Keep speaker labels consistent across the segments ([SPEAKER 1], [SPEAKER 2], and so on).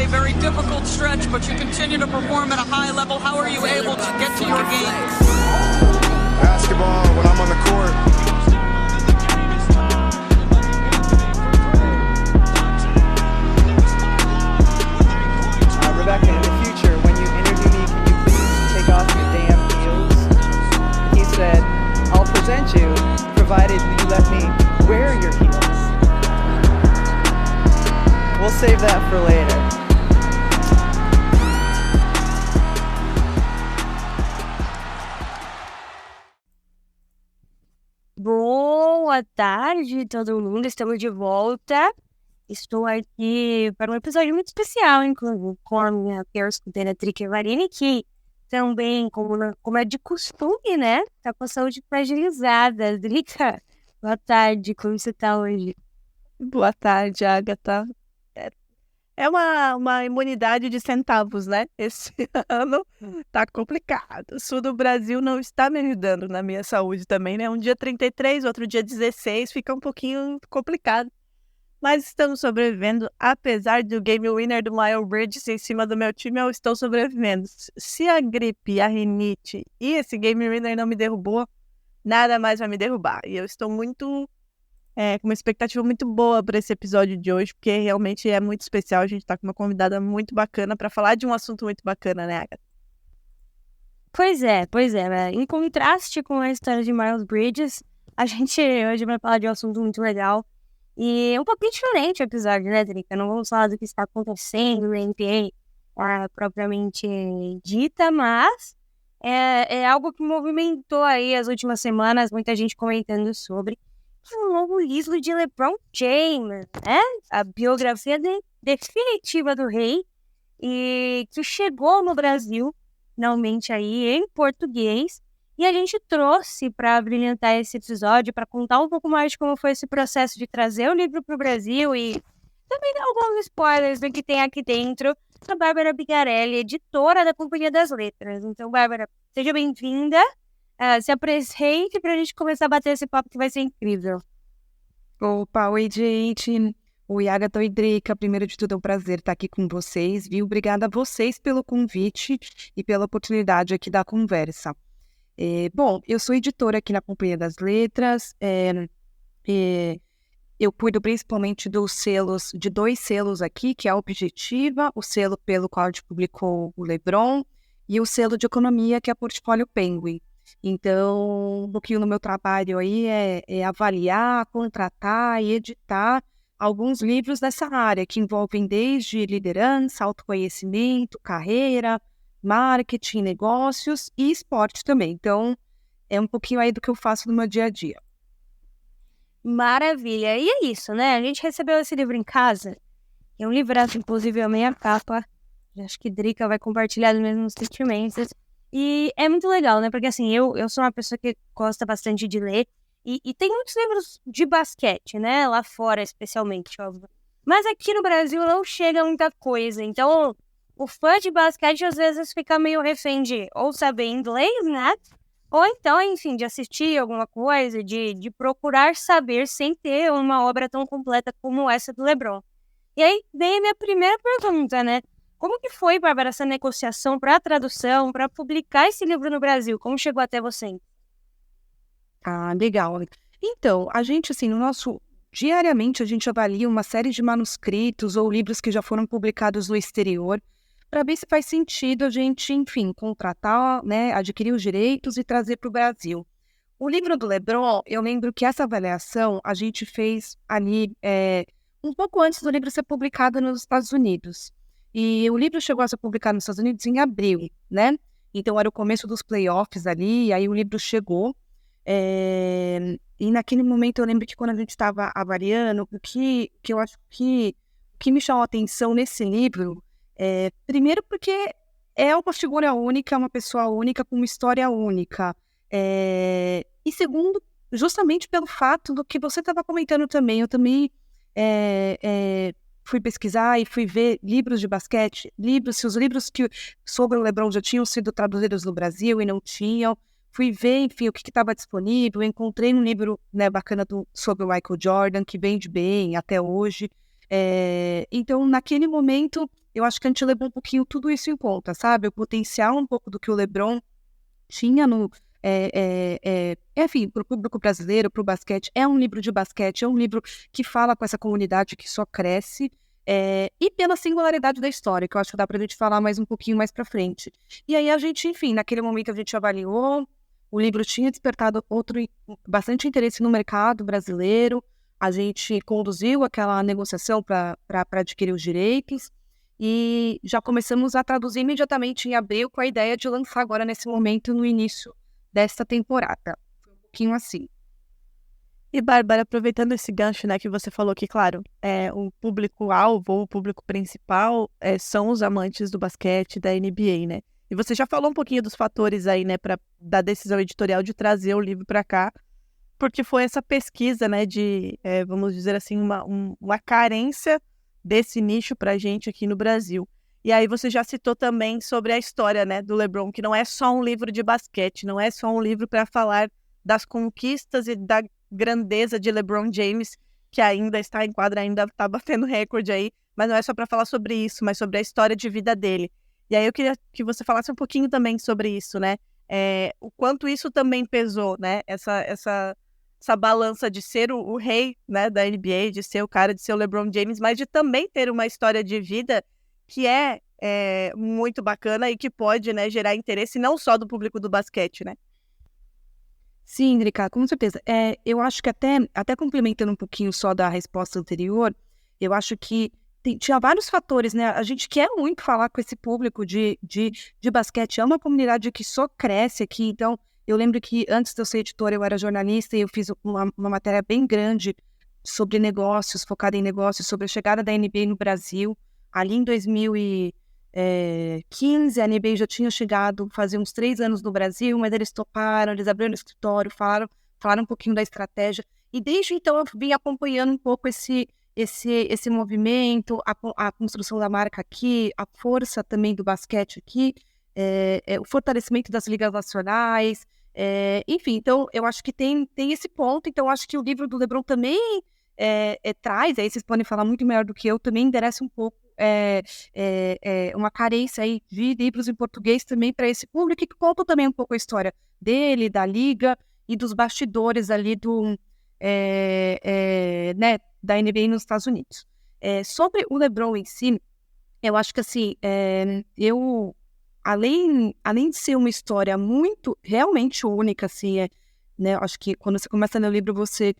[SPEAKER 1] a very difficult stretch, but you continue to perform at a high level. How are you able to get to your game?
[SPEAKER 2] Basketball when I'm on the court.
[SPEAKER 3] Rebecca, in the future, when you interview me, can you please take off your damn heels? He said, I'll present you, provided you let me wear your heels. We'll save that for later.
[SPEAKER 4] Boa tarde, todo mundo. Estamos de volta. Estou aqui para um episódio muito especial, inclusive, com a minha escudeira Drica Varini, que também, como é de costume, né? Tá com a saúde fragilizada. Drica, boa tarde. Como você tá hoje?
[SPEAKER 5] Boa tarde, Agatha. É uma imunidade de centavos, né? Esse ano tá complicado. O sul do Brasil não está me ajudando na minha saúde também, né? Um dia 33, outro dia 16, fica um pouquinho complicado. Mas estamos sobrevivendo, apesar do game winner do Miles Bridges em cima do meu time, eu estou sobrevivendo. Se a gripe, a rinite e esse game winner não me derrubou, nada mais vai me derrubar. E eu estou com uma expectativa muito boa para esse episódio de hoje, porque realmente é muito especial. A gente está com uma convidada muito bacana para falar de um assunto muito bacana, né, Agatha?
[SPEAKER 4] Pois é. Em contraste com a história de Miles Bridges, a gente hoje vai falar de um assunto muito legal. E é um pouquinho diferente o episódio, né, Drica? Não vamos falar do que está acontecendo na NBA propriamente dita, mas é algo que movimentou aí as últimas semanas, muita gente comentando sobre o novo livro de LeBron James, né? A biografia definitiva do rei, e que chegou no Brasil, finalmente aí, em português. E a gente trouxe para brilhantar esse episódio, para contar um pouco mais de como foi esse processo de trazer o livro para o Brasil e também dar alguns spoilers do que tem aqui dentro, a Bárbara Bigarelli, editora da Companhia das Letras. Então, Bárbara, seja bem-vinda, se apresente para a gente começar a bater esse papo que vai ser incrível.
[SPEAKER 6] Opa, oi, gente. Oi, Agatha e Drica. Primeiro de tudo, é um prazer estar aqui com vocês, viu? Obrigada a vocês pelo convite e pela oportunidade aqui da conversa. Bom, eu sou editora aqui na Companhia das Letras, eu cuido principalmente de dois selos aqui, que é a Objetiva, o selo pelo qual a gente publicou o LeBron, e o selo de economia, que é a Portfólio Penguin. Então, um pouquinho no meu trabalho aí é avaliar, contratar e editar alguns livros dessa área, que envolvem desde liderança, autoconhecimento, carreira, marketing, negócios e esporte também. Então, é um pouquinho aí do que eu faço no meu dia a dia.
[SPEAKER 4] Maravilha! E é isso, né? A gente recebeu esse livro em casa. É um livraço, inclusive, a meia capa. Acho que Drica vai compartilhar os mesmos sentimentos. E é muito legal, né? Porque, assim, eu sou uma pessoa que gosta bastante de ler. E tem muitos livros de basquete, né? Lá fora, especialmente, óbvio. Mas aqui no Brasil não chega muita coisa. Então, o fã de basquete às vezes fica meio refém de ou saber inglês, né? Ou então, enfim, de assistir alguma coisa, de procurar saber sem ter uma obra tão completa como essa do LeBron. E aí vem a minha primeira pergunta, né? Como que foi, Bárbara, essa negociação para a tradução, para publicar esse livro no Brasil? Como chegou até você?
[SPEAKER 6] Ah, legal. Então, a gente, assim, diariamente a gente avalia uma série de manuscritos ou livros que já foram publicados no exterior, para ver se faz sentido a gente, enfim, contratar, né, adquirir os direitos e trazer para o Brasil. O livro do LeBron, eu lembro que essa avaliação a gente fez ali um pouco antes do livro ser publicado nos Estados Unidos. E o livro chegou a ser publicado nos Estados Unidos em abril, né? Então era o começo dos playoffs ali, e aí o livro chegou. E naquele momento eu lembro que quando a gente estava avaliando, o que eu acho que me chamou a atenção nesse livro, primeiro porque é uma figura única, uma pessoa única, com uma história única. E segundo, justamente pelo fato do que você estava comentando também. Eu também fui pesquisar e fui ver livros de basquete, se os livros sobre o LeBron já tinham sido traduzidos no Brasil e não tinham. Fui ver, enfim, o que estava disponível. Encontrei um livro, né, bacana sobre o Michael Jordan, que vende bem até hoje. Então, naquele momento, eu acho que a gente levou um pouquinho tudo isso em conta, sabe? O potencial um pouco do que o LeBron tinha enfim, para o público brasileiro, para o basquete. É um livro de basquete, é um livro que fala com essa comunidade que só cresce, e pela singularidade da história, que eu acho que dá para a gente falar mais um pouquinho mais para frente. E aí a gente, enfim, naquele momento a gente avaliou, o livro tinha despertado bastante interesse no mercado brasileiro, a gente conduziu aquela negociação para adquirir os direitos, e já começamos a traduzir imediatamente em abril com a ideia de lançar agora nesse momento, no início desta temporada. Foi um pouquinho assim.
[SPEAKER 5] E, Bárbara, aproveitando esse gancho, né, que você falou que, claro, o público-alvo ou o público principal são os amantes do basquete, da NBA, né? E você já falou um pouquinho dos fatores aí, né, da decisão editorial de trazer o livro para cá, porque foi essa pesquisa, né, de, vamos dizer assim, uma carência desse nicho para a gente aqui no Brasil. E aí você já citou também sobre a história, né, do LeBron, que não é só um livro de basquete, não é só um livro para falar das conquistas e da grandeza de LeBron James, que ainda está em quadra, ainda está batendo recorde aí, mas não é só para falar sobre isso, mas sobre a história de vida dele. E aí eu queria que você falasse um pouquinho também sobre isso, né? O quanto isso também pesou, né? Essa balança de ser o rei, né, da NBA, de ser o cara, de ser o LeBron James, mas de também ter uma história de vida que é muito bacana e que pode, né, gerar interesse não só do público do basquete, né?
[SPEAKER 6] Sim, Drica, com certeza. Eu acho que até complementando um pouquinho só da resposta anterior, eu acho que tinha vários fatores, né? A gente quer muito falar com esse público de basquete. É uma comunidade que só cresce aqui. Então, eu lembro que antes de eu ser editora, eu era jornalista e eu fiz uma matéria bem grande sobre negócios, focada em negócios, sobre a chegada da NBA no Brasil. Ali em 2015, a NBA já tinha chegado, fazia uns 3 anos no Brasil, mas eles toparam, eles abriram o escritório, falaram um pouquinho da estratégia. E desde então eu vim acompanhando um pouco esse movimento, a construção da marca aqui, a força também do basquete aqui, o fortalecimento das ligas nacionais, enfim, então eu acho que tem esse ponto. Então eu acho que o livro do LeBron também traz, aí vocês podem falar muito melhor do que eu, também endereça um pouco uma carência aí de livros em português também para esse público, que conta também um pouco a história dele, da liga e dos bastidores ali né, da NBA nos Estados Unidos. Sobre o LeBron em si, eu acho que assim, além de ser uma história muito, realmente única, assim, né, acho que quando você começa a ler o livro, você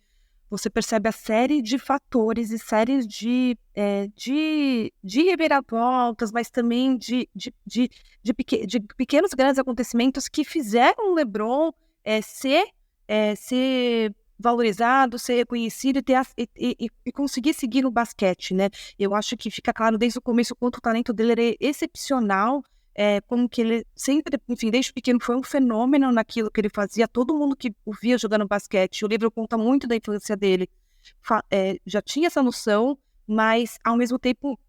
[SPEAKER 6] percebe a série de fatores e séries de reviravoltas, mas também de pequenos grandes acontecimentos que fizeram o LeBron ser valorizado, ser reconhecido e conseguir seguir no basquete, né? Eu acho que fica claro desde o começo o quanto o talento dele era excepcional, como que ele sempre, enfim, desde pequeno foi um fenômeno naquilo que ele fazia. Todo mundo que o via jogando basquete, o livro conta muito da influência dele, já tinha essa noção, mas ao mesmo tempo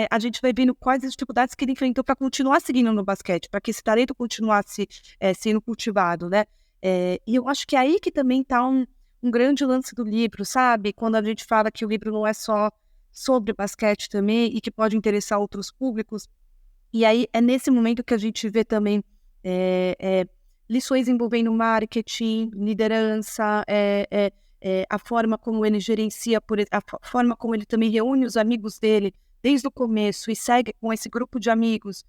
[SPEAKER 6] a gente vai vendo quais as dificuldades que ele enfrentou para continuar seguindo no basquete, para que esse talento continuasse sendo cultivado, né? E eu acho que é aí que também está um grande lance do livro, sabe? Quando a gente fala que o livro não é só sobre basquete também e que pode interessar outros públicos. E aí é nesse momento que a gente vê também lições envolvendo marketing, liderança, a forma como ele gerencia, a forma como ele também reúne os amigos dele desde o começo e segue com esse grupo de amigos,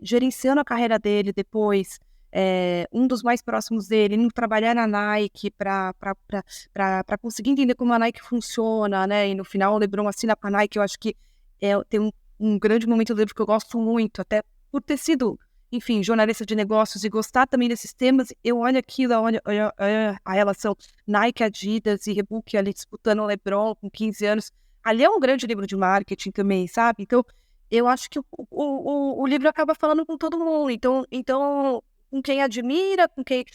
[SPEAKER 6] gerenciando a carreira dele depois. Um dos mais próximos dele, indo trabalhar na Nike para conseguir entender como a Nike funciona, né? E no final o LeBron assina com a Nike. Eu acho que tem um grande momento do livro que eu gosto muito, até por ter sido, enfim, jornalista de negócios e gostar também desses temas. Eu olho aquilo, olho a relação Nike, Adidas e Reebok ali disputando o LeBron com 15 anos. Ali é um grande livro de marketing também, sabe? Então, eu acho que o livro acaba falando com todo mundo. Então com quem admira, com quem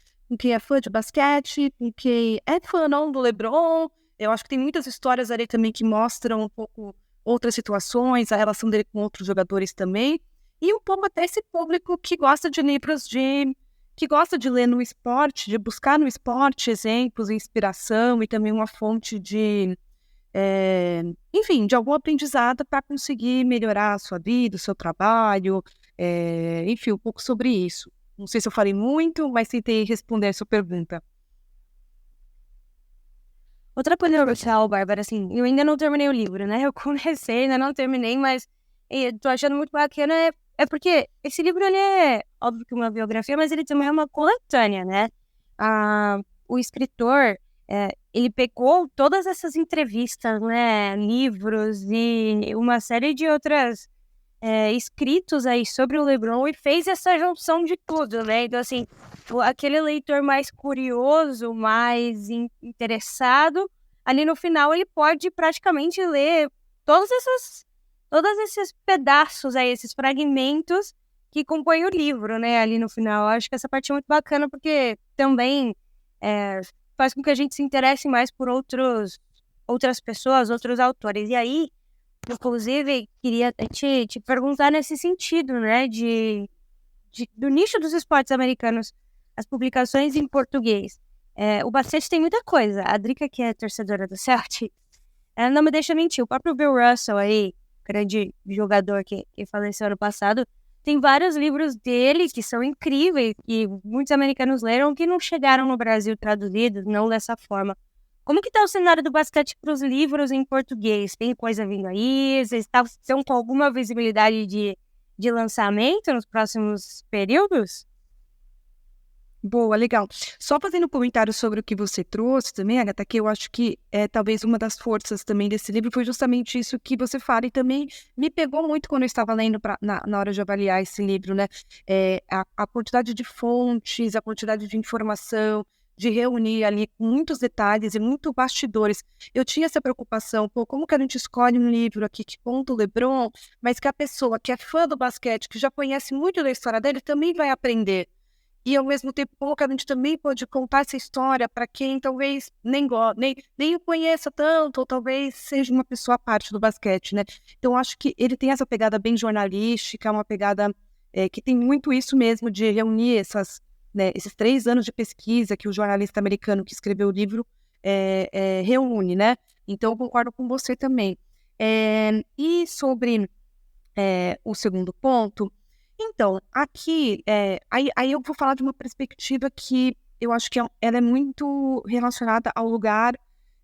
[SPEAKER 6] é fã de basquete, com quem é fã não do LeBron. Eu acho que tem muitas histórias ali também que mostram um pouco outras situações, a relação dele com outros jogadores também, e um pouco até esse público que gosta de livros que gosta de ler no esporte, de buscar no esporte exemplos, inspiração e também uma fonte de enfim, de algum aprendizado para conseguir melhorar a sua vida, o seu trabalho, enfim, um pouco sobre isso. Não sei se eu falei muito, mas tentei responder a sua pergunta.
[SPEAKER 4] Outra coisa legal, Bárbara, assim, eu ainda não terminei o livro, né? Eu comecei, ainda não terminei, mas tô achando muito bacana, porque esse livro, ele é, óbvio que uma biografia, mas ele também é uma coletânea, né? O escritor, ele pegou todas essas entrevistas, né, livros e uma série de outras escritos aí sobre o LeBron e fez essa junção de tudo, né? Então, assim, aquele leitor mais curioso, mais interessado, ali no final ele pode praticamente ler todos esses pedaços aí, esses fragmentos que compõem o livro, né? Ali no final. Eu acho que essa parte é muito bacana porque também faz com que a gente se interesse mais por outras pessoas, outros autores. E aí, inclusive, queria te perguntar nesse sentido, né, do nicho dos esportes americanos, as publicações em português. O basquete tem muita coisa. A Drica, que é torcedora do Celtics, ela não me deixa mentir. O próprio Bill Russell aí, grande jogador que faleceu ano passado, tem vários livros dele que são incríveis, que muitos americanos leram, que não chegaram no Brasil traduzidos, não dessa forma. Como que tá o cenário do basquete para os livros em português? Tem coisa vindo aí? Vocês estão com alguma visibilidade de lançamento nos próximos períodos?
[SPEAKER 6] Boa, legal. Só fazendo um comentário sobre o que você trouxe também, Agatha, que eu acho que talvez uma das forças também desse livro foi justamente isso que você fala, e também me pegou muito quando eu estava lendo na hora de avaliar esse livro, né? A quantidade de fontes, a quantidade de informação, de reunir ali com muitos detalhes e muito bastidores. Eu tinha essa preocupação, como que a gente escolhe um livro aqui que conta o LeBron, mas que a pessoa que é fã do basquete, que já conhece muito da história dele, também vai aprender. E, ao mesmo tempo, como que a gente também pode contar essa história para quem talvez nem o conheça tanto, ou talvez seja uma pessoa à parte do basquete, né? Então, acho que ele tem essa pegada bem jornalística, uma pegada que tem muito isso mesmo de reunir esses 3 anos de pesquisa que o jornalista americano que escreveu o livro reúne, né? Então, eu concordo com você também. E sobre o segundo ponto, então, aqui, aí eu vou falar de uma perspectiva que eu acho que ela é muito relacionada ao lugar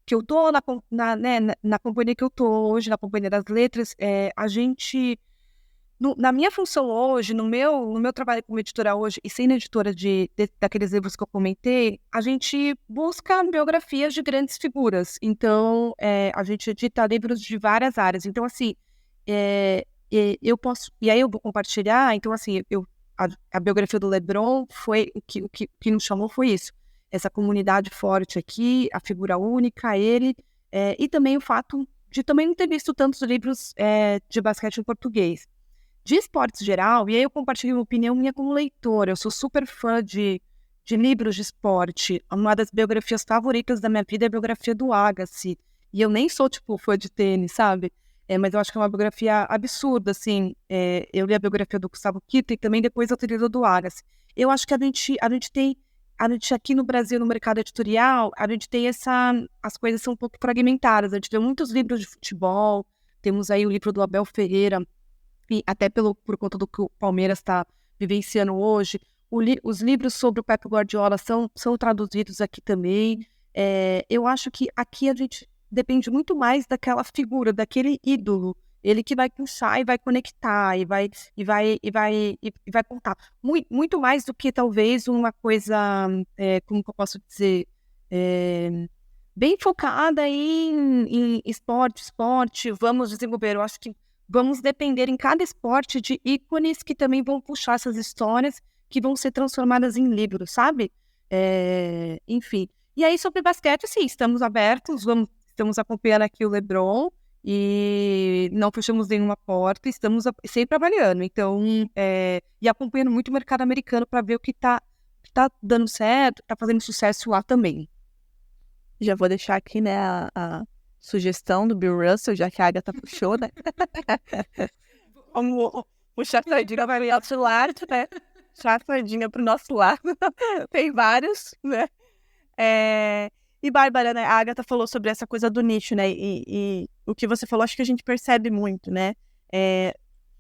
[SPEAKER 6] que eu tô, na companhia que eu tô hoje, na Companhia das Letras. A gente, na minha função hoje, no meu trabalho como editora hoje, e sendo editora daqueles livros que eu comentei, a gente busca biografias de grandes figuras. Então, a gente edita livros de várias áreas. Então, assim, eu posso, e aí eu vou compartilhar. Então, assim, a biografia do LeBron foi o que nos chamou, foi isso, essa comunidade forte aqui, a figura única, ele, e também o fato de também não ter visto tantos livros de basquete em português. De esportes geral, e aí eu compartilho uma opinião minha como leitora, eu sou super fã de livros de esporte. Uma das biografias favoritas da minha vida é a biografia do Agassi, e eu nem sou, tipo, fã de tênis, sabe? Mas eu acho que é uma biografia absurda, assim. Eu li a biografia do Gustavo Kirten e também depois eu li do Agassi. Eu acho que a gente tem, aqui no Brasil, no mercado editorial, a gente tem as coisas são um pouco fragmentadas. A gente tem muitos livros de futebol, temos aí o livro do Abel Ferreira, e até por conta do que o Palmeiras está vivenciando hoje. Os livros sobre o Pep Guardiola são traduzidos aqui também. Eu acho que aqui a gente depende muito mais daquela figura, daquele ídolo, ele que vai puxar e vai conectar e vai contar. Muito mais do que talvez uma coisa, como que eu posso dizer, bem focada em esporte, vamos desenvolver. Eu acho que vamos depender em cada esporte de ícones que também vão puxar essas histórias que vão ser transformadas em livros, sabe? Enfim. E aí, sobre basquete, sim, estamos abertos, estamos acompanhando aqui o LeBron e não fechamos nenhuma porta, estamos sempre avaliando. Então, e acompanhando muito o mercado americano para ver o que tá dando certo, tá fazendo sucesso lá também.
[SPEAKER 5] Já vou deixar aqui, né, a sugestão do Bill Russell, já que a Agatha puxou, né? Vamos puxar a sardinha para o nosso lado, né? Puxar a sardinha para o nosso lado. Tem vários, né? E, Bárbara, né, a Agatha falou sobre essa coisa do nicho, né? E o que você falou, acho que a gente percebe muito, né?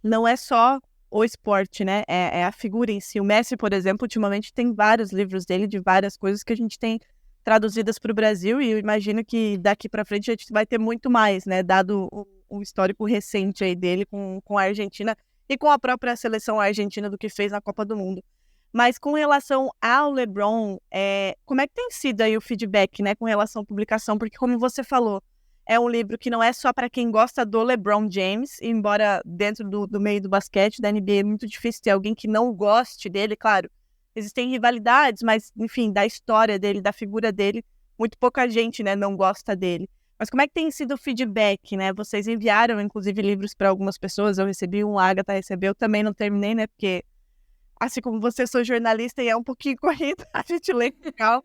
[SPEAKER 5] Não é só o esporte, né? É a figura em si. O Messi, por exemplo, ultimamente tem vários livros dele, de várias coisas que a gente tem traduzidas para o Brasil, e eu imagino que daqui para frente a gente vai ter muito mais, né? Dado o histórico recente aí dele com a Argentina e com a própria seleção argentina do que fez na Copa do Mundo. Mas com relação ao LeBron, como é que tem sido aí o feedback, né, com relação à publicação? Porque, como você falou, é um livro que não é só para quem gosta do LeBron James, embora dentro do meio do basquete, da NBA, é muito difícil ter alguém que não goste dele, claro. Existem rivalidades, mas, enfim, da história dele, da figura dele, muito pouca gente, né, não gosta dele. Mas como é que tem sido o feedback, né? Vocês enviaram, inclusive, livros para algumas pessoas, eu recebi um, a Agatha recebeu, também não terminei, né, porque assim como você, sou jornalista e é um pouquinho corrido, a gente lê com calma.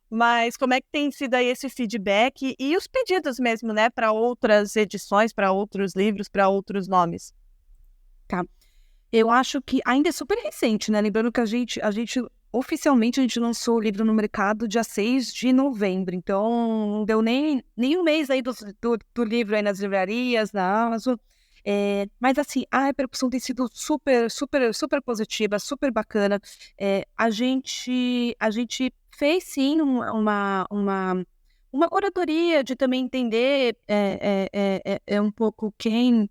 [SPEAKER 5] Mas como é que tem sido aí esse feedback e os pedidos mesmo, né, para outras edições, para outros livros, para outros nomes?
[SPEAKER 6] Eu acho que ainda é super recente, né? Lembrando que a gente oficialmente, a gente lançou o livro no mercado dia 6 de novembro. Então, não deu nem um mês aí do livro aí nas livrarias, na Amazon. Mas, assim, a repercussão tem sido super, super, super positiva, super bacana. A gente fez, sim, uma curadoria de também entender um pouco quem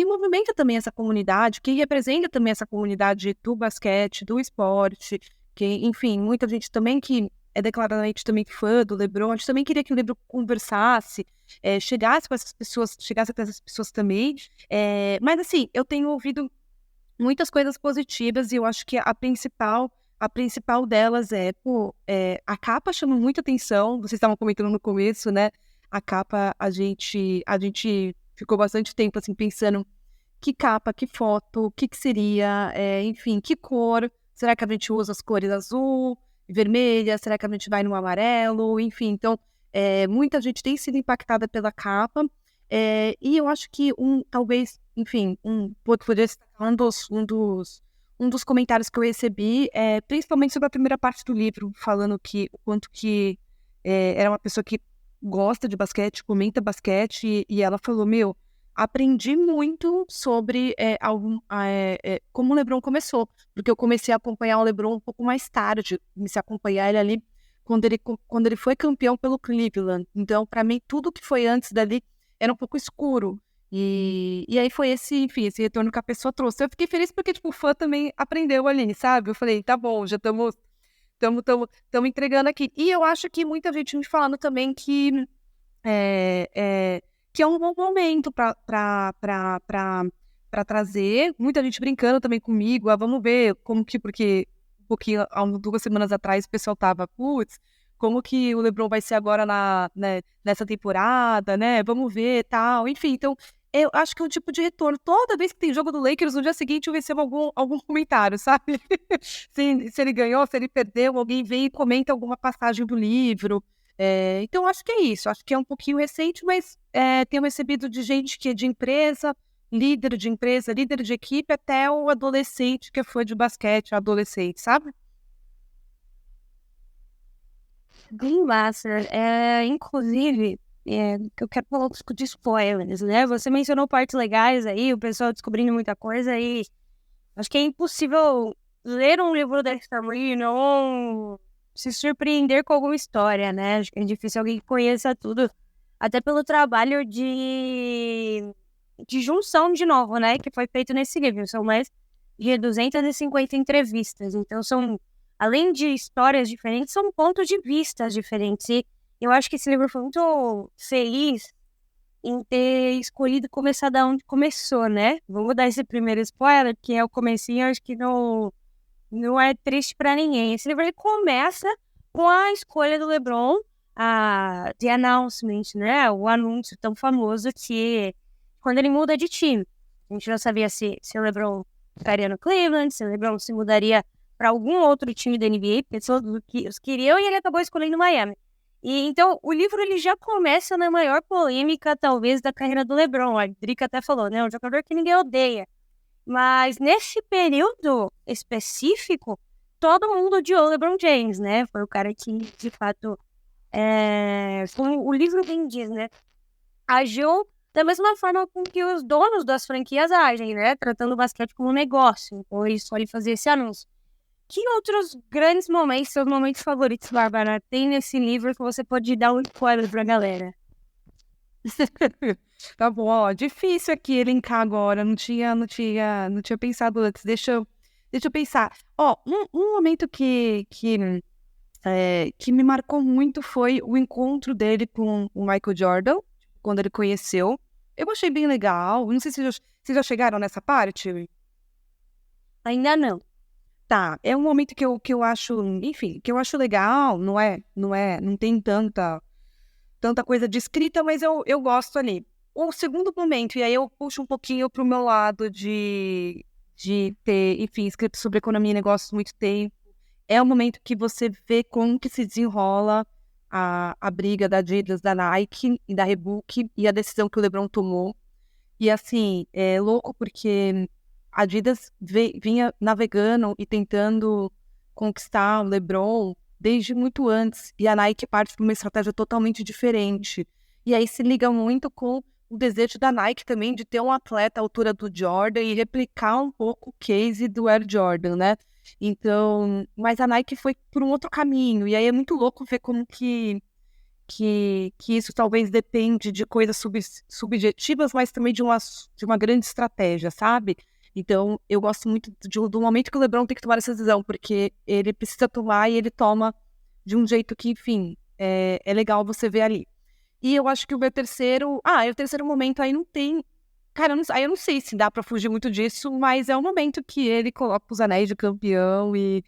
[SPEAKER 6] movimenta também essa comunidade, quem representa também essa comunidade do basquete, do esporte, enfim, muita gente também que é declaradamente também fã do LeBron. A gente também queria que o livro conversasse, chegasse até essas pessoas também. Mas, assim, eu tenho ouvido muitas coisas positivas e eu acho que a principal delas a capa chama muita atenção. Vocês estavam comentando no começo, né? A capa, a gente ficou bastante tempo, assim, pensando que capa, que foto, o que seria, enfim, que cor. Será que a gente usa as cores azul, vermelha? Será que a gente vai no amarelo? Enfim, então, muita gente tem sido impactada pela capa. E eu acho que talvez, enfim, poderia estar um dos comentários que eu recebi, principalmente sobre a primeira parte do livro, falando o quanto que era uma pessoa que gosta de basquete, comenta basquete, e ela falou, aprendi muito sobre como o LeBron começou, porque eu comecei a acompanhar o LeBron um pouco mais tarde, comecei a acompanhar ele ali quando ele foi campeão pelo Cleveland. Então, para mim, tudo que foi antes dali era um pouco escuro. E aí foi esse retorno que a pessoa trouxe. Eu fiquei feliz porque, tipo, o fã também aprendeu ali, sabe? Eu falei, tá bom, já estamos entregando aqui. E eu acho que muita gente me falando também que é um bom momento para trazer. Muita gente brincando também comigo. Vamos ver porque um pouquinho, há 2 semanas atrás, o pessoal tava, como que o LeBron vai ser agora nessa temporada, né? Vamos ver, tal. Enfim, então, eu acho que é um tipo de retorno. Toda vez que tem jogo do Lakers, no dia seguinte eu recebo algum comentário, sabe? se ele ganhou, se ele perdeu, alguém vem e comenta alguma passagem do livro. Então, acho que é isso. Acho que é um pouquinho recente, mas tenho recebido de gente que é de empresa, líder de equipe, até o adolescente que é fã de basquete, adolescente, sabe?
[SPEAKER 4] Bem massa. Inclusive, eu quero falar um pouco de spoilers, né? Você mencionou partes legais aí, o pessoal descobrindo muita coisa, e acho que é impossível ler um livro da Starry e não se surpreender com alguma história, né? Acho que é difícil alguém que conheça tudo, até pelo trabalho de junção, de novo, né? Que foi feito nesse livro. São mais de 250 entrevistas, então além de histórias diferentes, são pontos de vista diferentes. E eu acho que esse livro foi muito feliz em ter escolhido começar da onde começou, né? Vamos dar esse primeiro spoiler, que é o comecinho, acho que não é triste pra ninguém. Esse livro ele começa com a escolha do LeBron, The Announcement, né? O anúncio tão famoso que quando ele muda de time. A gente não sabia se o LeBron ficaria no Cleveland, se o LeBron se mudaria para algum outro time da NBA, pessoas que os queriam, e ele acabou escolhendo Miami. E então o livro ele já começa na maior polêmica, talvez, da carreira do LeBron. A Drica até falou, né? Um jogador que ninguém odeia. Mas nesse período específico, todo mundo odiou o LeBron James, né? Foi o cara que, de fato, como o livro bem diz, né? Agiu da mesma forma com que os donos das franquias agem, né? Tratando o basquete como um negócio. Então, ele escolhe fazer esse anúncio. Que outros grandes momentos, seus momentos favoritos, Bárbara, tem nesse livro que você pode dar um spoiler pra galera?
[SPEAKER 6] Tá bom, ó, difícil aqui elencar agora, não tinha pensado antes, deixa eu pensar. Ó, um momento que me marcou muito foi o encontro dele com o Michael Jordan, quando ele conheceu. Eu achei bem legal, não sei se vocês já chegaram nessa parte.
[SPEAKER 4] Ainda não.
[SPEAKER 6] Tá, é um momento que eu acho, enfim, que eu acho legal, não tem tanta coisa de escrita, mas eu gosto ali. O segundo momento, e aí eu puxo um pouquinho pro meu lado de ter, enfim, escrito sobre economia e negócios há muito tempo, é o momento que você vê como que se desenrola a briga da Adidas, da Nike e da Reebok e a decisão que o LeBron tomou. E assim, é louco porque a Adidas vinha navegando e tentando conquistar o LeBron desde muito antes. E a Nike parte de uma estratégia totalmente diferente. E aí se liga muito com o desejo da Nike também de ter um atleta à altura do Jordan e replicar um pouco o case do Air Jordan, né? Então, mas a Nike foi por um outro caminho. E aí é muito louco ver como que isso talvez depende de coisas subjetivas, mas também de uma grande estratégia, sabe? Então, eu gosto muito do momento que o LeBron tem que tomar essa decisão, porque ele precisa tomar e ele toma de um jeito que, enfim, é legal você ver ali. E eu acho que o meu terceiro... o terceiro momento aí não tem... Cara, aí eu não sei se dá pra fugir muito disso, mas é o momento que ele coloca os anéis de campeão e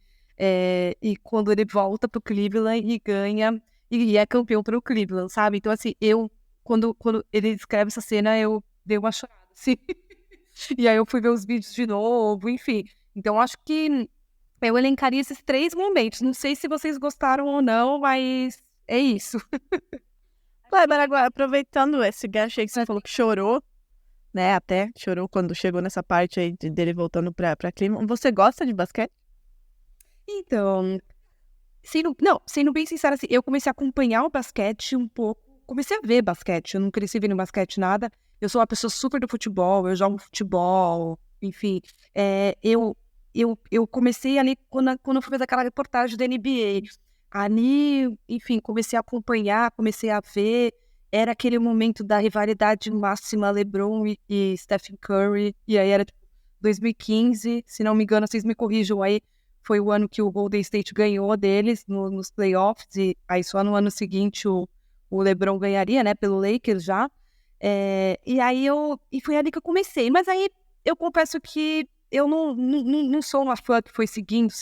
[SPEAKER 6] quando ele volta pro Cleveland e ganha... E é campeão pelo Cleveland, sabe? Então, assim, quando ele escreve essa cena, eu dei uma chorada, assim. E aí eu fui ver os vídeos de novo, enfim. Então, acho que eu elencaria esses 3 momentos. Não sei se vocês gostaram ou não, mas é isso.
[SPEAKER 5] Bárbara, agora, aproveitando esse gancho aí que você falou que chorou, né? Até chorou quando chegou nessa parte aí dele voltando pra Cleveland. Você gosta de basquete?
[SPEAKER 6] Então, sendo bem sincera, assim, eu comecei a acompanhar o basquete um pouco. Comecei a ver basquete, eu não cresci vendo basquete nada. Eu sou uma pessoa super do futebol, eu jogo futebol, enfim. Eu comecei ali quando eu fui fazer aquela reportagem da NBA. Ali, enfim, comecei a acompanhar, comecei a ver. Era aquele momento da rivalidade máxima LeBron e Stephen Curry. E aí era tipo 2015, se não me engano, vocês me corrijam aí. Foi o ano que o Golden State ganhou deles nos playoffs. E aí só no ano seguinte o LeBron ganharia, né, pelo Lakers já. E foi ali que eu comecei. Mas aí eu confesso que eu não sou uma fã que foi seguindo.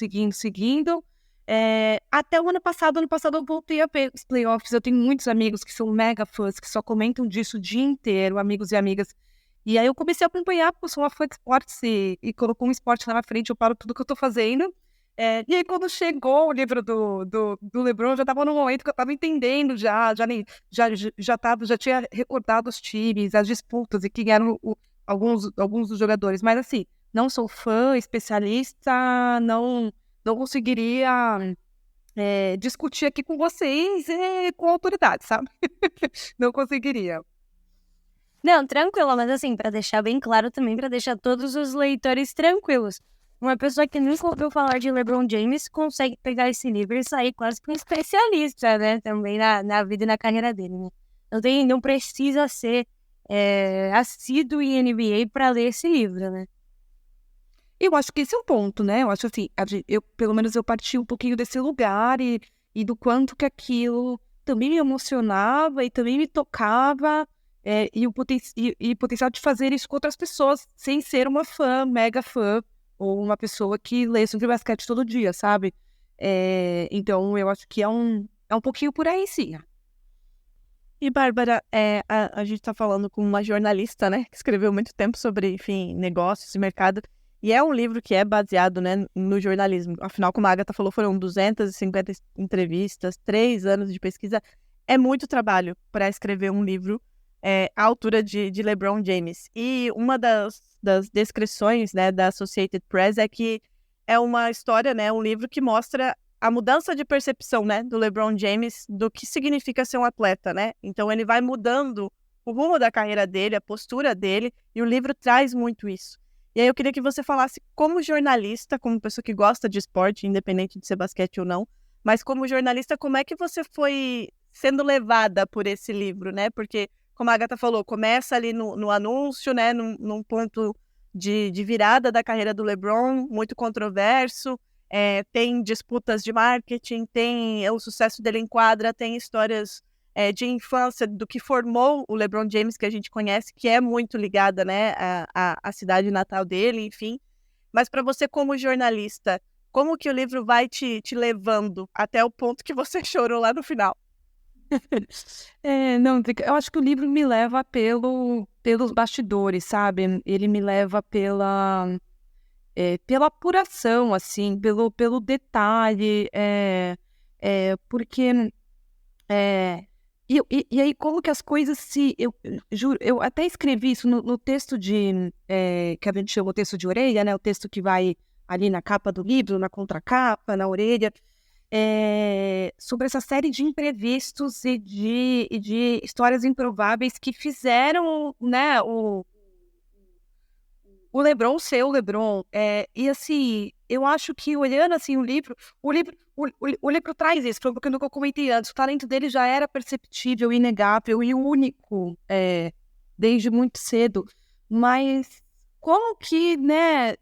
[SPEAKER 6] Até o ano passado eu voltei a ver os playoffs. Eu tenho muitos amigos que são mega fãs, que só comentam disso o dia inteiro, amigos e amigas. E aí eu comecei a acompanhar, porque eu sou uma fã de esportes e colocou um esporte lá na frente, eu paro tudo que eu tô fazendo. E aí quando chegou o livro do LeBron, já tava no momento que eu tava entendendo já tinha recordado os times, as disputas e quem eram alguns dos jogadores. Mas assim, não sou fã, especialista, não conseguiria discutir aqui com vocês com autoridade, sabe? Não conseguiria.
[SPEAKER 4] Não, tranquilo, mas assim, pra deixar bem claro também, pra deixar todos os leitores tranquilos. Uma pessoa que nunca ouviu falar de LeBron James consegue pegar esse livro e sair quase que um especialista, né? Também na vida e na carreira dele, né? Não precisa ser assíduo em NBA pra ler esse livro, né?
[SPEAKER 6] Eu acho que esse é um ponto, né? Eu acho assim, pelo menos eu parti um pouquinho desse lugar e do quanto que aquilo também me emocionava e também me tocava, e o potencial de fazer isso com outras pessoas, sem ser uma fã, mega fã, ou uma pessoa que lê sobre basquete todo dia, sabe? Então eu acho que é um pouquinho por aí, sim.
[SPEAKER 5] E, Bárbara, a gente tá falando com uma jornalista, né? Que escreveu muito tempo sobre, enfim, negócios e mercado. E é um livro que é baseado, né, no jornalismo. Afinal, como a Agatha falou, foram 250 entrevistas, 3 anos de pesquisa. É muito trabalho para escrever um livro à altura de LeBron James. E uma das descrições, né, da Associated Press é que é uma história, né, um livro que mostra a mudança de percepção, né, do LeBron James do que significa ser um atleta, né? Então ele vai mudando o rumo da carreira dele, a postura dele, e o livro traz muito isso. E aí eu queria que você falasse como jornalista, como pessoa que gosta de esporte, independente de ser basquete ou não, mas como jornalista, como é que você foi sendo levada por esse livro, né? Porque, como a Agatha falou, começa ali no anúncio, né, num ponto de virada da carreira do LeBron, muito controverso, tem disputas de marketing, tem o sucesso dele em quadra, tem histórias de infância do que formou o LeBron James, que a gente conhece, que é muito ligada, né, à cidade natal dele, enfim. Mas para você, como jornalista, como que o livro vai te levando até o ponto que você chorou lá no final?
[SPEAKER 6] Não, eu acho que o livro me leva pelos bastidores, sabe? Ele me leva pela apuração, assim, pelo detalhe, porque... E aí, como que as coisas se... Eu juro, eu até escrevi isso no texto que a gente chama o texto de orelha, né? O texto que vai ali na capa do livro, na contracapa, na orelha, sobre essa série de imprevistos e de histórias improváveis que fizeram, né, o LeBron ser o LeBron. E assim, eu acho que olhando assim o livro traz isso, foi porque eu comentei antes, o talento dele já era perceptível, inegável e único desde muito cedo, mas como que, né,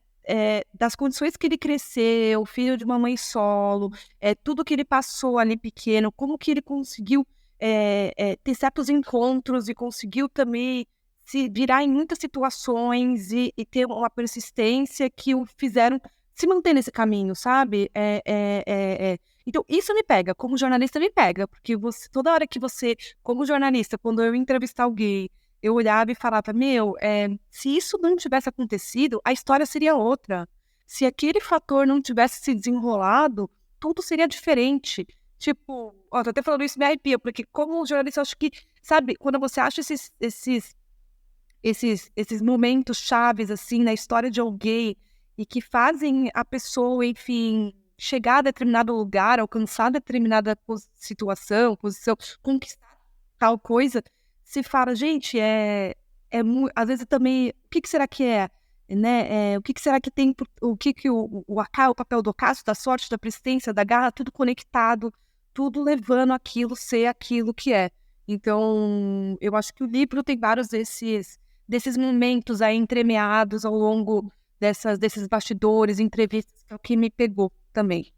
[SPEAKER 6] das condições que ele cresceu, filho de uma mãe solo, tudo que ele passou ali pequeno, como que ele conseguiu ter certos encontros e conseguiu também se virar em muitas situações e ter uma persistência que o fizeram se manter nesse caminho, sabe? Então, isso me pega, como jornalista me pega, porque toda hora que você, como jornalista, quando eu entrevistar alguém, eu olhava e falava, se isso não tivesse acontecido, a história seria outra. Se aquele fator não tivesse se desenrolado, tudo seria diferente. Tipo, tô até falando isso, me arrepia, porque como jornalista, eu acho que, sabe, quando você acha esses momentos chaves, assim, na história de alguém e que fazem a pessoa, enfim, chegar a determinado lugar, alcançar determinada posição, conquistar tal coisa, se fala, gente, às vezes também, o que será que é, né? O que será que tem, o papel do ocaso, da sorte, da persistência, da garra, tudo conectado, tudo levando aquilo ser aquilo que é. Então, eu acho que o livro tem vários desses momentos aí entremeados ao longo desses bastidores, entrevistas, que é o que me pegou também.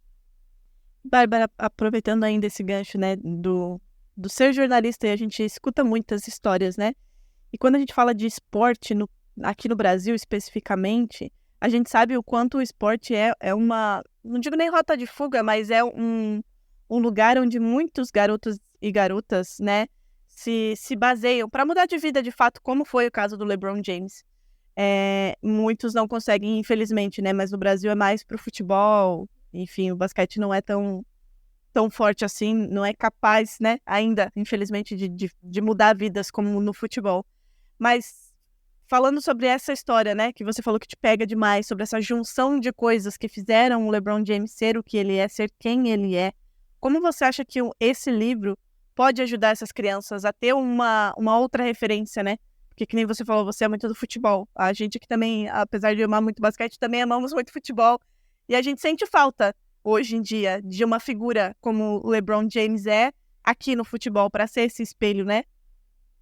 [SPEAKER 5] Bárbara, aproveitando ainda esse gancho, né, do ser jornalista, e a gente escuta muitas histórias, né? E quando a gente fala de esporte, aqui no Brasil especificamente, a gente sabe o quanto o esporte é uma, não digo nem rota de fuga, mas é um lugar onde muitos garotos e garotas, né, se baseiam para mudar de vida de fato, como foi o caso do LeBron James. Muitos não conseguem, infelizmente, né, mas no Brasil é mais pro futebol, enfim, o basquete não é tão forte assim, não é capaz, né, ainda, infelizmente, de mudar vidas como no futebol. Mas falando sobre essa história, né, que você falou que te pega demais, sobre essa junção de coisas que fizeram o LeBron James ser o que ele é, ser quem ele é, como você acha que esse livro pode ajudar essas crianças a ter uma outra referência, né? Porque, que nem você falou, você é muito do futebol. A gente aqui também, apesar de amar muito basquete, também amamos muito futebol. E a gente sente falta, hoje em dia, de uma figura como o LeBron James aqui no futebol, para ser esse espelho, né?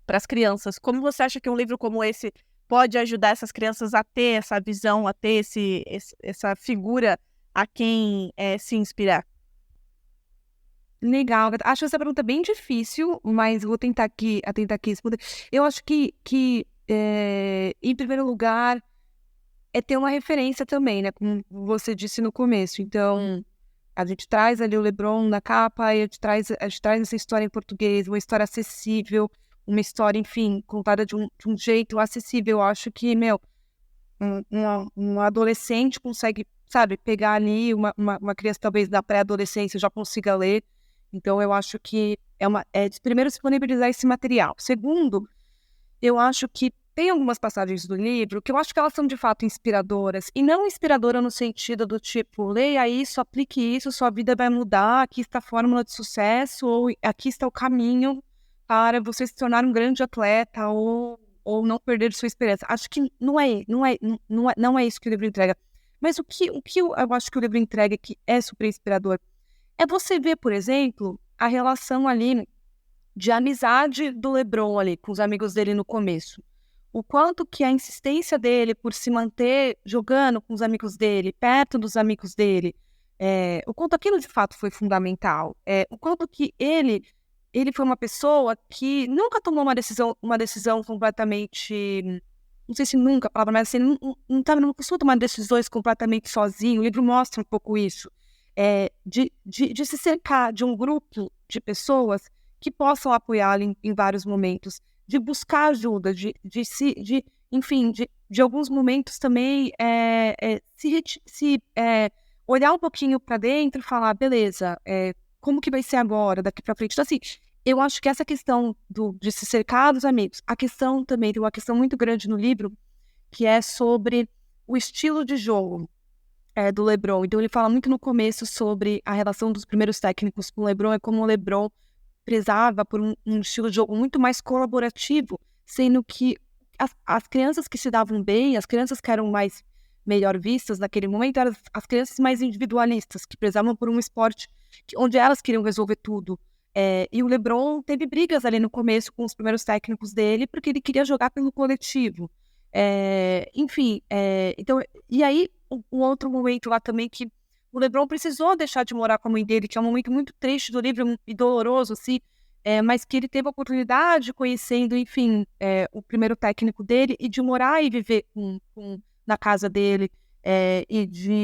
[SPEAKER 5] Para as crianças. Como você acha que um livro como esse pode ajudar essas crianças a ter essa visão, a ter essa figura a quem se inspirar?
[SPEAKER 6] Legal. Acho essa pergunta bem difícil, mas vou tentar aqui responder. Eu acho que em primeiro lugar, é ter uma referência também, né? Como você disse no começo. Então, a gente traz ali o LeBron na capa e a gente traz essa história em português, uma história acessível, uma história, enfim, contada de um jeito acessível. Eu acho que, um adolescente consegue, sabe, pegar ali uma criança talvez da pré-adolescência já consiga ler. Então, eu acho que primeiro, disponibilizar esse material. Segundo, eu acho que tem algumas passagens do livro que eu acho que elas são de fato inspiradoras, e não inspiradora no sentido do tipo, leia isso, aplique isso, sua vida vai mudar, aqui está a fórmula de sucesso, ou aqui está o caminho para você se tornar um grande atleta, ou não perder sua esperança. Acho que não é isso que o livro entrega. Mas o que eu acho que o livro entrega que é super inspirador é você ver, por exemplo, a relação ali de amizade do LeBron ali com os amigos dele no começo. O quanto que a insistência dele por se manter jogando com os amigos dele, perto dos amigos dele, o quanto aquilo de fato foi fundamental. O quanto que ele foi uma pessoa que nunca tomou uma decisão completamente... Não sei se nunca, a palavra, mas assim, não costuma tomar decisões completamente sozinho. O livro mostra um pouco isso. De se cercar de um grupo de pessoas que possam apoiá-lo em vários momentos, de buscar ajuda, de alguns momentos também olhar um pouquinho para dentro e falar, beleza, como que vai ser agora, daqui para frente? Então, assim, eu acho que essa questão de se cercar dos amigos, a questão também, tem uma questão muito grande no livro, que é sobre o estilo de jogo do LeBron. Então, ele fala muito no começo sobre a relação dos primeiros técnicos com o LeBron, é como o LeBron prezava por um estilo de jogo muito mais colaborativo, sendo que as crianças que se davam bem, as crianças que eram melhor vistas naquele momento, eram as crianças mais individualistas, que prezavam por um esporte onde elas queriam resolver tudo. E o LeBron teve brigas ali no começo com os primeiros técnicos dele, porque ele queria jogar pelo coletivo. Então, e aí, um outro momento lá também que o LeBron precisou deixar de morar com a mãe dele, que é um momento muito triste do livro e doloroso, assim, mas que ele teve a oportunidade, conhecendo, enfim, o primeiro técnico dele, e de morar e viver na casa dele, e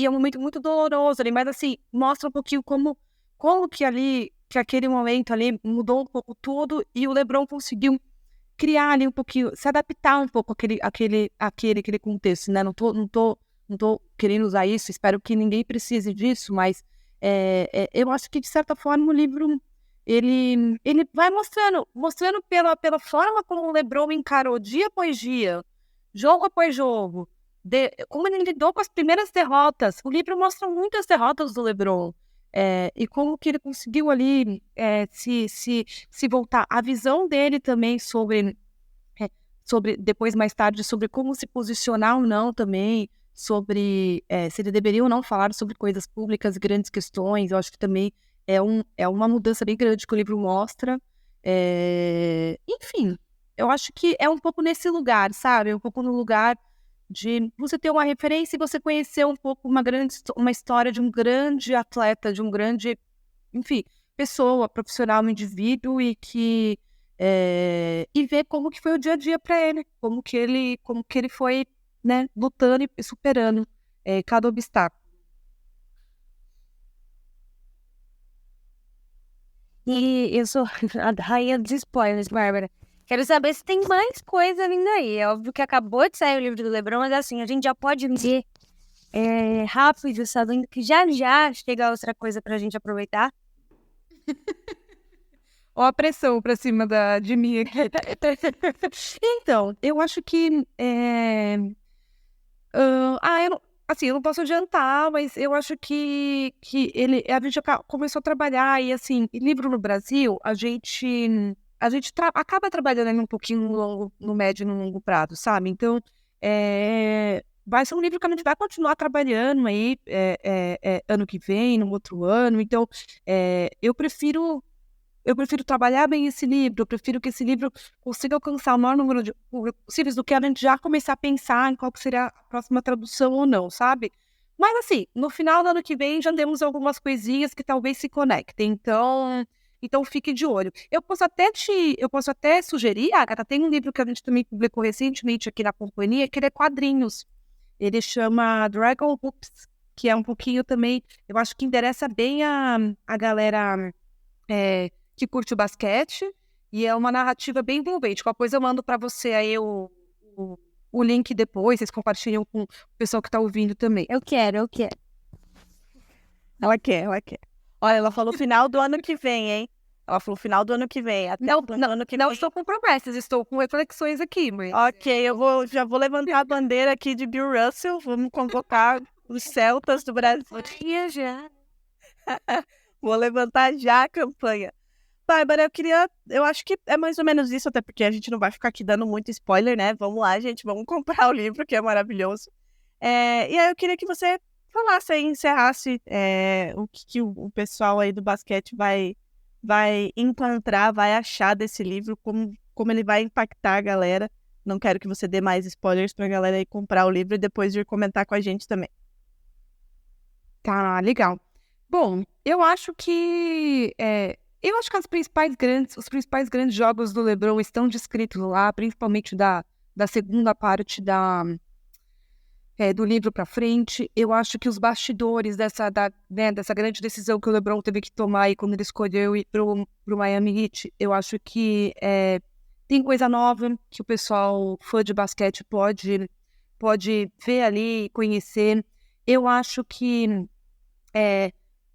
[SPEAKER 6] é um momento muito doloroso ali, mas assim, mostra um pouquinho como que aquele momento ali mudou um pouco tudo, e o LeBron conseguiu criar ali um pouquinho, se adaptar um pouco àquele contexto, né? Não tô querendo usar isso, espero que ninguém precise disso, mas eu acho que, de certa forma, o livro ele vai mostrando pela forma como o LeBron encarou dia após dia, jogo após jogo, como ele lidou com as primeiras derrotas. O livro mostra muitas derrotas do LeBron, e como que ele conseguiu ali se voltar. A visão dele também sobre depois, mais tarde, sobre como se posicionar ou não também, sobre se ele deveria ou não falar sobre coisas públicas e grandes questões. Eu acho que também é uma mudança bem grande que o livro mostra. Enfim, eu acho que é um pouco nesse lugar, sabe? Um pouco no lugar de você ter uma referência e você conhecer um pouco uma história de um grande atleta, de um grande, enfim, pessoa, profissional, um indivíduo, e ver como que foi o dia a dia para ele, como que ele foi, né, lutando e superando cada obstáculo.
[SPEAKER 4] E eu sou a rainha dos spoilers, Bárbara. Quero saber se tem mais coisa vindo aí. É óbvio que acabou de sair o livro do LeBron, mas assim, a gente já pode ver rápido, sabendo que já chega outra coisa pra gente aproveitar.
[SPEAKER 6] Ó a pressão pra cima de mim aqui. Então, eu acho que... eu não posso adiantar, mas eu acho que a gente começou a trabalhar, e assim, livro no Brasil, a gente acaba trabalhando um pouquinho no médio e no longo prazo, sabe? Então, vai ser um livro que a gente vai continuar trabalhando aí ano que vem, no outro ano. Então, eu prefiro trabalhar bem esse livro, eu prefiro que esse livro consiga alcançar o maior número de públicos possíveis, do que a gente já começar a pensar em qual que seria a próxima tradução ou não, sabe? Mas assim, no final do ano que vem já temos algumas coisinhas que talvez se conectem, então fique de olho. Eu posso até sugerir, Agatha, tem um livro que a gente também publicou recentemente aqui na companhia, que ele é quadrinhos. Ele chama Dragon Hoops, que é um pouquinho também, eu acho que interessa bem a galera que curte o basquete, e é uma narrativa bem envolvente. Qualquer coisa eu mando para você aí o link depois, vocês compartilham com o pessoal que tá ouvindo também.
[SPEAKER 4] Eu quero.
[SPEAKER 5] Ela quer. Olha, ela falou final do ano que vem, hein? Ela falou final do ano que vem. Até o ano que
[SPEAKER 6] Não
[SPEAKER 5] vem.
[SPEAKER 6] estou com promessas, estou com reflexões aqui, mas...
[SPEAKER 5] Ok, já vou levantar a bandeira aqui de Bill Russell. Vamos convocar os Celtas do Brasil.
[SPEAKER 4] Já.
[SPEAKER 5] Vou levantar já a campanha. Bárbara, eu acho que é mais ou menos isso, até porque a gente não vai ficar aqui dando muito spoiler, né? Vamos lá, gente, vamos comprar o livro, que é maravilhoso. E aí eu queria que você falasse aí, encerrasse o que o pessoal aí do basquete vai encontrar, vai achar desse livro, como ele vai impactar a galera. Não quero que você dê mais spoilers pra galera aí comprar o livro e depois vir comentar com a gente também.
[SPEAKER 6] Tá, legal. Bom, eu acho que os principais grandes jogos do LeBron estão descritos lá, principalmente da segunda parte do livro para frente. Eu acho que os bastidores dessa grande decisão que o LeBron teve que tomar aí quando ele escolheu ir pro Miami Heat, eu acho que tem coisa nova que o pessoal fã de basquete pode ver ali, conhecer. Eu acho que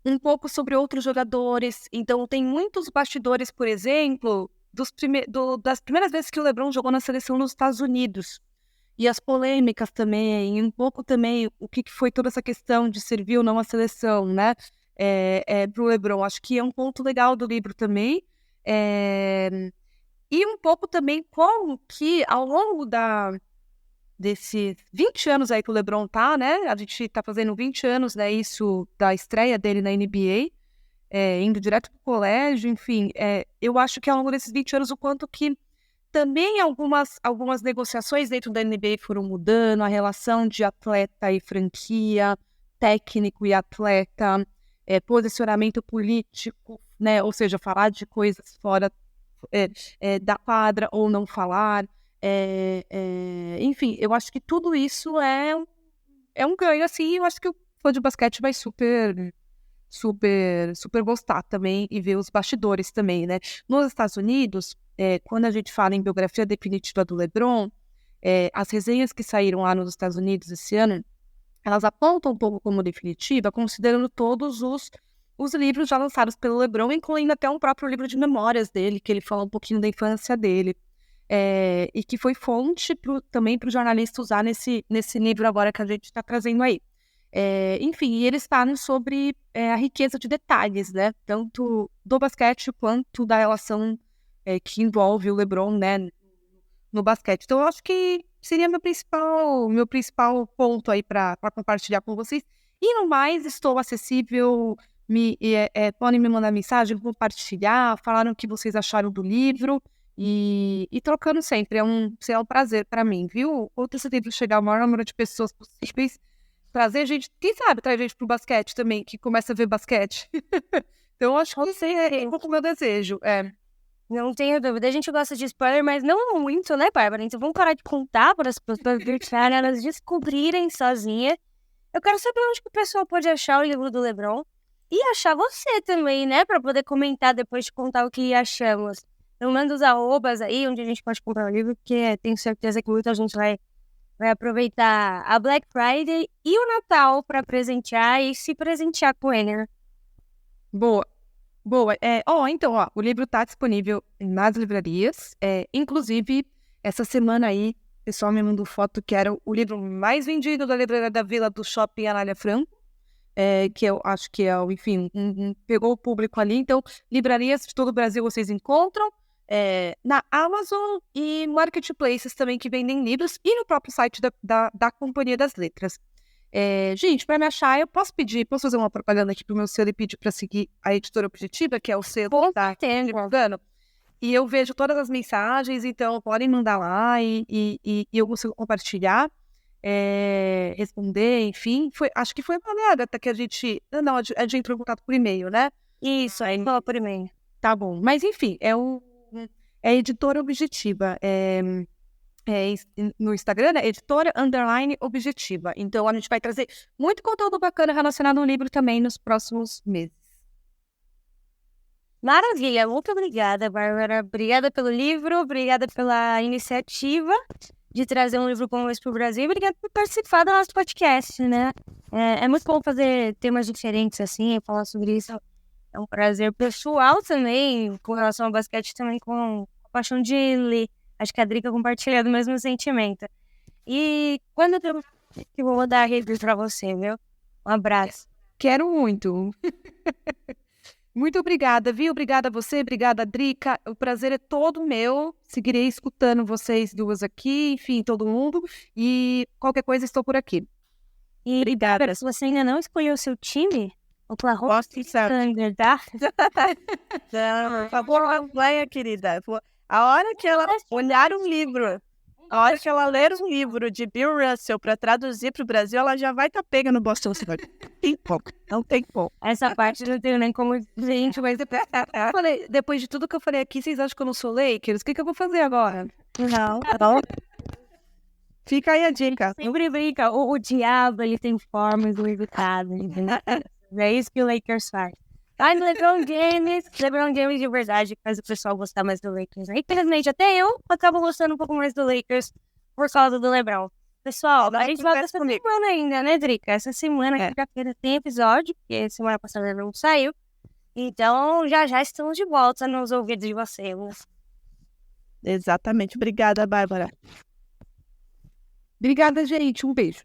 [SPEAKER 6] um pouco sobre outros jogadores. Então, tem muitos bastidores, por exemplo, das primeiras vezes que o LeBron jogou na seleção nos Estados Unidos. E as polêmicas também, e um pouco também o que foi toda essa questão de servir ou não a seleção, né? Pro LeBron. Acho que é um ponto legal do livro também. E um pouco também como que, ao longo desses 20 anos aí que o LeBron tá, né? A gente tá fazendo 20 anos, né? Isso da estreia dele na NBA, indo direto pro colégio, enfim. Eu acho que ao longo desses 20 anos, o quanto que também algumas negociações dentro da NBA foram mudando, a relação de atleta e franquia, técnico e atleta, posicionamento político, né? Ou seja, falar de coisas fora da quadra ou não falar. Enfim, eu acho que tudo isso é um ganho, assim, e eu acho que o fã de basquete vai super gostar também e ver os bastidores também, né? Nos Estados Unidos, quando a gente fala em biografia definitiva do LeBron, as resenhas que saíram lá nos Estados Unidos esse ano, elas apontam um pouco como definitiva, considerando todos os livros já lançados pelo LeBron, incluindo até um próprio livro de memórias dele, que ele fala um pouquinho da infância dele. E que foi fonte também para o jornalista usar nesse livro agora que a gente está trazendo aí. Enfim, e eles falam sobre a riqueza de detalhes, né? Tanto do basquete quanto da relação que envolve o LeBron, né, no basquete. Então, eu acho que seria meu principal ponto aí para compartilhar com vocês. E no mais, estou acessível, podem me mandar mensagem, compartilhar, falaram o que vocês acharam do livro. E trocando sempre, será um prazer para mim, viu? Outro esse livro chegar ao maior número de pessoas possíveis, trazer gente, quem sabe trazer gente pro basquete também, que começa a ver basquete. Então, acho que é um pouco o meu desejo.
[SPEAKER 4] Não tenho dúvida. A gente gosta de spoiler, mas não muito, né, Bárbara? Então vamos parar de contar para as pessoas deixarem elas descobrirem sozinha. Eu quero saber onde que o pessoal pode achar o livro do LeBron e achar você também, né? Para poder comentar depois de contar o que achamos. Então manda os arrobas aí, onde a gente pode comprar o livro, porque tenho certeza que muita gente vai aproveitar a Black Friday e o Natal para presentear e se presentear com ele, né?
[SPEAKER 6] Boa. Então, o livro está disponível nas livrarias. Inclusive, essa semana aí, o pessoal me mandou foto que era o livro mais vendido da Livraria da Vila do Shopping Anália Franco. Que eu acho que enfim, pegou o público ali. Então, livrarias de todo o Brasil vocês encontram. Na Amazon e marketplaces também que vendem livros. E no próprio site da Companhia das Letras. Gente, para me achar, eu posso fazer uma propaganda aqui pro meu selo e pedir para seguir a Editora Objetiva, que é o selo da divulgando. E eu vejo todas as mensagens, então podem mandar lá e eu consigo compartilhar, responder, enfim. Acho que foi uma até que a gente... Não, a gente entrou em contato por e-mail, né?
[SPEAKER 4] Isso, aí fala por e-mail.
[SPEAKER 6] Tá bom, mas enfim, é a Editora Objetiva. No Instagram, né? Editora_Objetiva. Então, a gente vai trazer muito conteúdo bacana relacionado ao livro também nos próximos meses.
[SPEAKER 4] Maravilha, muito obrigada, Bárbara. Obrigada pelo livro, obrigada pela iniciativa de trazer um livro como esse para o Brasil e obrigada por participar do nosso podcast, né? É muito bom fazer temas diferentes assim, falar sobre isso. É um prazer pessoal também, com relação ao basquete, também com a paixão de ler. Acho que a Drica compartilha do mesmo sentimento. E quando eu terminar, eu vou mandar a review pra você, viu? Um abraço.
[SPEAKER 6] Quero muito. Muito obrigada, viu? Obrigada a você, obrigada, Drica. O prazer é todo meu. Seguirei escutando vocês duas aqui, enfim, todo mundo. E qualquer coisa, estou por aqui.
[SPEAKER 4] E
[SPEAKER 5] Obrigada.
[SPEAKER 4] se você ainda não escolheu o seu time, Oklahoma
[SPEAKER 5] Gosto
[SPEAKER 4] City
[SPEAKER 5] certo.
[SPEAKER 4] Thunder, tá?
[SPEAKER 5] Não, por favor, acompanha, querida. A hora que ela olhar um livro, a hora que ela ler um livro de Bill Russell para traduzir para o Brasil, ela já vai estar pega no Boston Celtics. Tem como, não tem como.
[SPEAKER 4] Essa parte não tenho nem como gente, mas
[SPEAKER 6] Eu falei, depois de tudo que eu falei aqui, vocês acham que eu não sou Lakers? O que eu vou fazer agora?
[SPEAKER 5] Não. Fica aí a dica.
[SPEAKER 4] sempre brinca. O diabo, ele tem formas limitadas, entendeu? É isso que o Lakers faz. Ai, LeBron James de verdade faz o pessoal gostar mais do Lakers. Infelizmente, até eu acabo gostando um pouco mais do Lakers por causa do LeBron. Pessoal, a gente volta essa semana ainda, né, Drica? Essa semana, quinta-feira, tem episódio, porque semana passada não saiu. Então, já estamos de volta nos ouvidos de vocês.
[SPEAKER 5] Exatamente. Obrigada, Bárbara.
[SPEAKER 6] Obrigada, gente. Um beijo.